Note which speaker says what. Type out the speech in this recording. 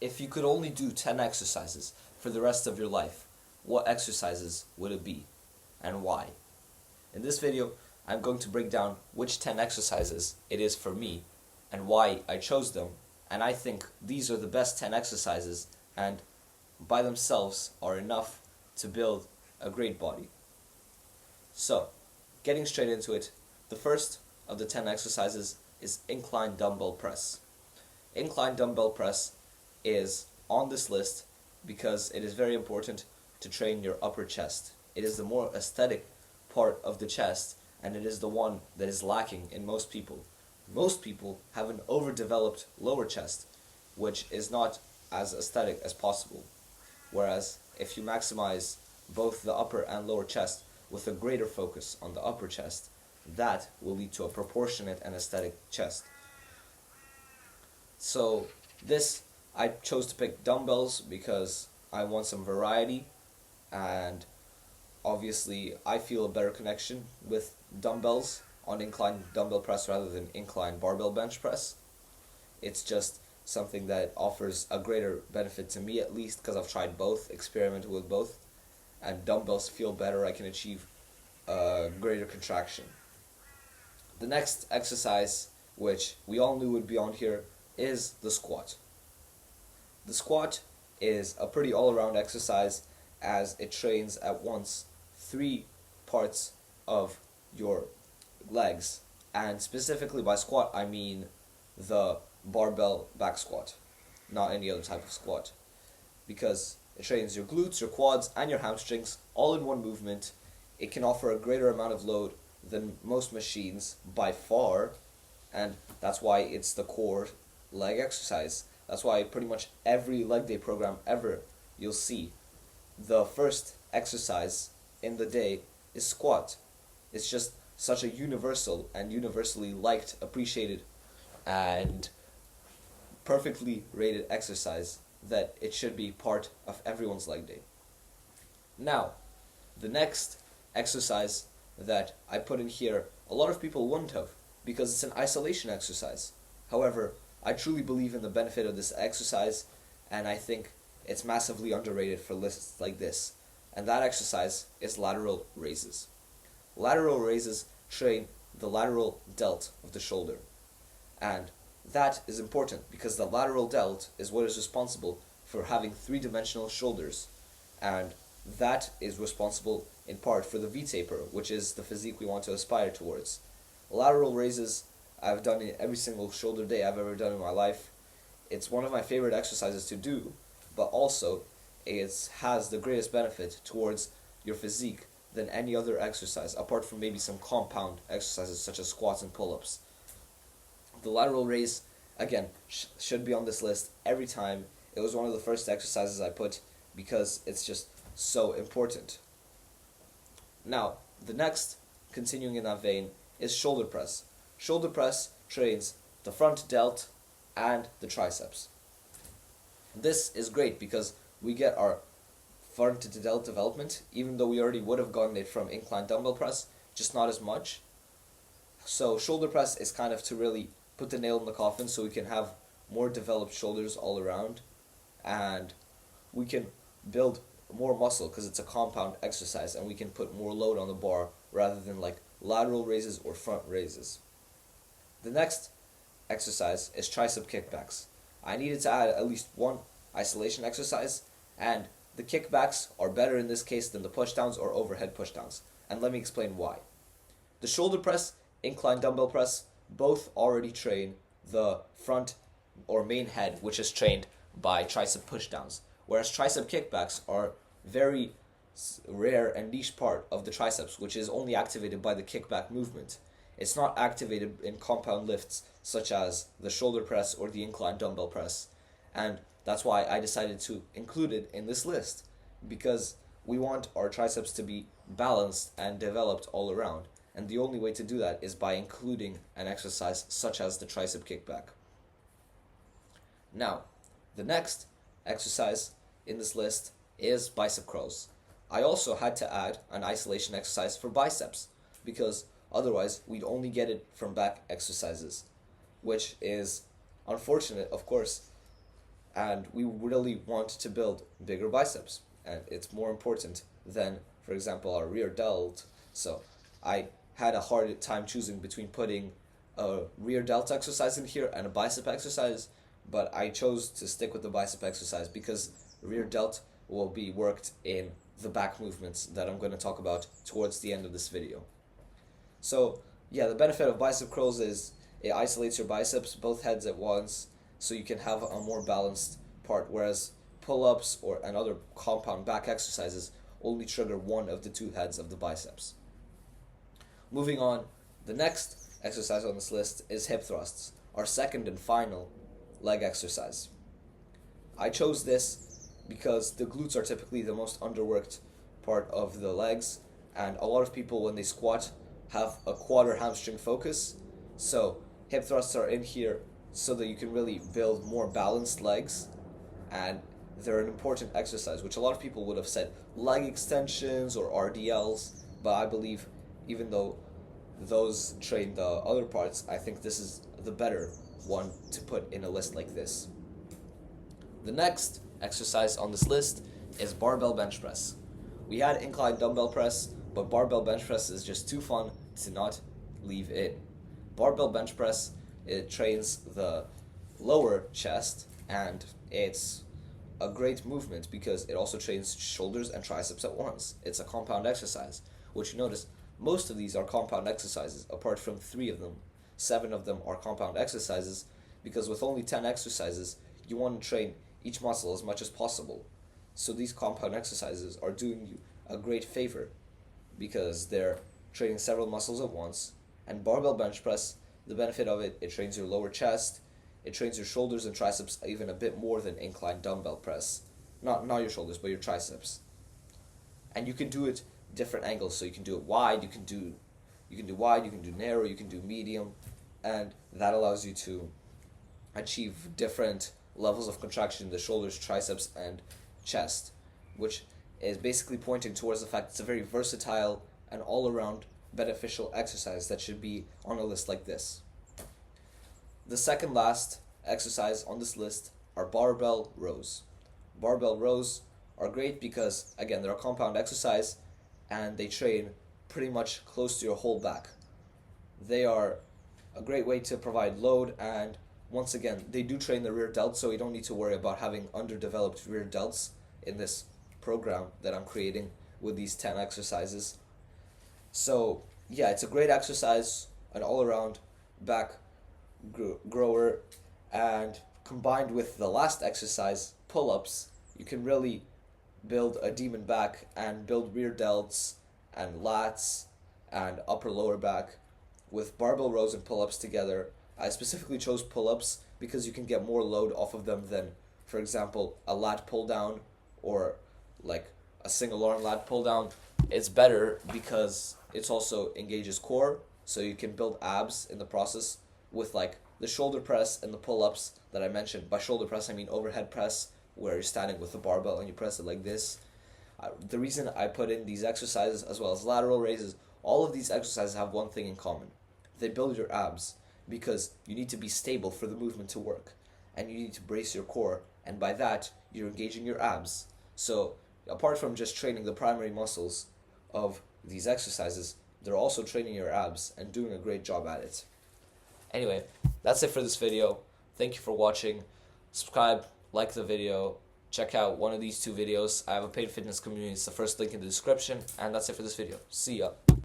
Speaker 1: If you could only do 10 exercises for the rest of your life, what exercises would it be and why? In this video, I'm going to break down which 10 exercises it is for me and why I chose them, and I think these are the best 10 exercises and by themselves are enough to build a great body. So, getting straight into it, the first of the 10 exercises is incline dumbbell press. Incline dumbbell press is on this list because it is very important to train your upper chest. It is the more aesthetic part of the chest, and it is the one that is lacking in most people. Most people have an overdeveloped lower chest, which is not as aesthetic as possible. Whereas if you maximize both the upper and lower chest with a greater focus on the upper chest, that will lead to a proportionate and aesthetic chest. So I chose to pick dumbbells because I want some variety, and obviously I feel a better connection with dumbbells on incline dumbbell press rather than incline barbell bench press. It's just something that offers a greater benefit to me, at least because I've tried both, experimented with both, and dumbbells feel better. I can achieve greater contraction. The next exercise, which we all knew would be on here, is the squat. The squat is a pretty all-around exercise as it trains at once 3 parts of your legs, and specifically by squat I mean the barbell back squat, not any other type of squat, because it trains your glutes, your quads, and your hamstrings all in one movement. It can offer a greater amount of load than most machines by far, and that's why it's the core leg exercise. That's why pretty much every leg day program ever, you'll see the first exercise in the day is squat. It's just such a universal and universally liked, appreciated, and perfectly rated exercise that it should be part of everyone's leg day. Now, the next exercise that I put in here, a lot of people wouldn't have, because it's an isolation exercise. However, I truly believe in the benefit of this exercise, and I think it's massively underrated for lists like this. And that exercise is lateral raises. Lateral raises train the lateral delt of the shoulder. And that is important because the lateral delt is what is responsible for having 3-dimensional shoulders. And that is responsible in part for the V-taper, which is the physique we want to aspire towards. Lateral raises I've done it every single shoulder day I've ever done in my life. It's one of my favorite exercises to do, but also it has the greatest benefit towards your physique than any other exercise, apart from maybe some compound exercises such as squats and pull-ups. The lateral raise, again, should be on this list every time. It was one of the first exercises I put because it's just so important. Now, the next, continuing in that vein, is shoulder press. Shoulder press trains the front delt and the triceps. This is great because we get our front to delt development, even though we already would have gotten it from incline dumbbell press, just not as much. So shoulder press is kind of to really put the nail in the coffin so we can have more developed shoulders all around, and we can build more muscle because it's a compound exercise, and we can put more load on the bar rather than like lateral raises or front raises. The next exercise is tricep kickbacks. I needed to add at least one isolation exercise, and the kickbacks are better in this case than the pushdowns or overhead pushdowns, and let me explain why. The shoulder press, incline dumbbell press, both already train the front or main head, which is trained by tricep pushdowns, whereas tricep kickbacks are very rare and niche part of the triceps, which is only activated by the kickback movement. It's not activated in compound lifts such as the shoulder press or the incline dumbbell press, and that's why I decided to include it in this list, because we want our triceps to be balanced and developed all around, and the only way to do that is by including an exercise such as the tricep kickback. Now, the next exercise in this list is bicep curls. I also had to add an isolation exercise for biceps because otherwise we'd only get it from back exercises, which is unfortunate, of course, and we really want to build bigger biceps, and it's more important than, for example, our rear delt. So I had a hard time choosing between putting a rear delt exercise in here and a bicep exercise, but I chose to stick with the bicep exercise because rear delt will be worked in the back movements that I'm going to talk about towards the end of this video. So yeah, the benefit of bicep curls is it isolates your biceps, both heads at once, so you can have a more balanced part, whereas pull-ups and other compound back exercises only trigger one of the two heads of the biceps. Moving on, the next exercise on this list is hip thrusts, our second and final leg exercise. I chose this because the glutes are typically the most underworked part of the legs, and a lot of people when they squat have a quad or hamstring focus, so hip thrusts are in here so that you can really build more balanced legs, and they're an important exercise, which a lot of people would have said leg extensions or RDLs, but I believe even though those train the other parts, I think this is the better one to put in a list like this. The next exercise on this list is barbell bench press. We had incline dumbbell press, but barbell bench press is just too fun to not leave in. Barbell bench press, it trains the lower chest, and it's a great movement because it also trains shoulders and triceps at once. It's a compound exercise, which you notice most of these are compound exercises apart from 3 of them. 7 of them are compound exercises because with only 10 exercises you want to train each muscle as much as possible. So these compound exercises are doing you a great favor because they're training several muscles at once. And barbell bench press, the benefit of it, it trains your lower chest, it trains your shoulders and triceps even a bit more than incline dumbbell press. Not your shoulders, but your triceps. And you can do it different angles, so you can do it wide, you can do wide, you can do narrow, you can do medium, and that allows you to achieve different levels of contraction in the shoulders, triceps, and chest, which is basically pointing towards the fact it's a very versatile and all-around beneficial exercise that should be on a list like this. The second last exercise on this list are barbell rows. Barbell rows are great because, again, they're a compound exercise and they train pretty much close to your whole back. They are a great way to provide load, and once again, they do train the rear delt, so you don't need to worry about having underdeveloped rear delts in this program that I'm creating with these 10 exercises. So yeah, it's a great exercise, an all-around back grower, and combined with the last exercise, pull-ups, you can really build a demon back and build rear delts and lats and upper lower back with barbell rows and pull-ups together. I specifically chose pull-ups because you can get more load off of them than, for example, a lat pull down or like a single arm lat pull down. It's better because it also engages core, so you can build abs in the process with like the shoulder press and the pull-ups that I mentioned. By shoulder press I mean overhead press, where you're standing with the barbell and you press it like this. The reason I put in these exercises as well as lateral raises, all of these exercises have one thing in common. They build your abs because you need to be stable for the movement to work, and you need to brace your core, and by that you're engaging your abs. So apart from just training the primary muscles of these exercises, they're also training your abs and doing a great job at it. Anyway, that's it for this video. Thank you for watching. Subscribe, like the video, check out one of these 2 videos. I have a paid fitness community. It's the first link in the description, and that's it for this video. See ya.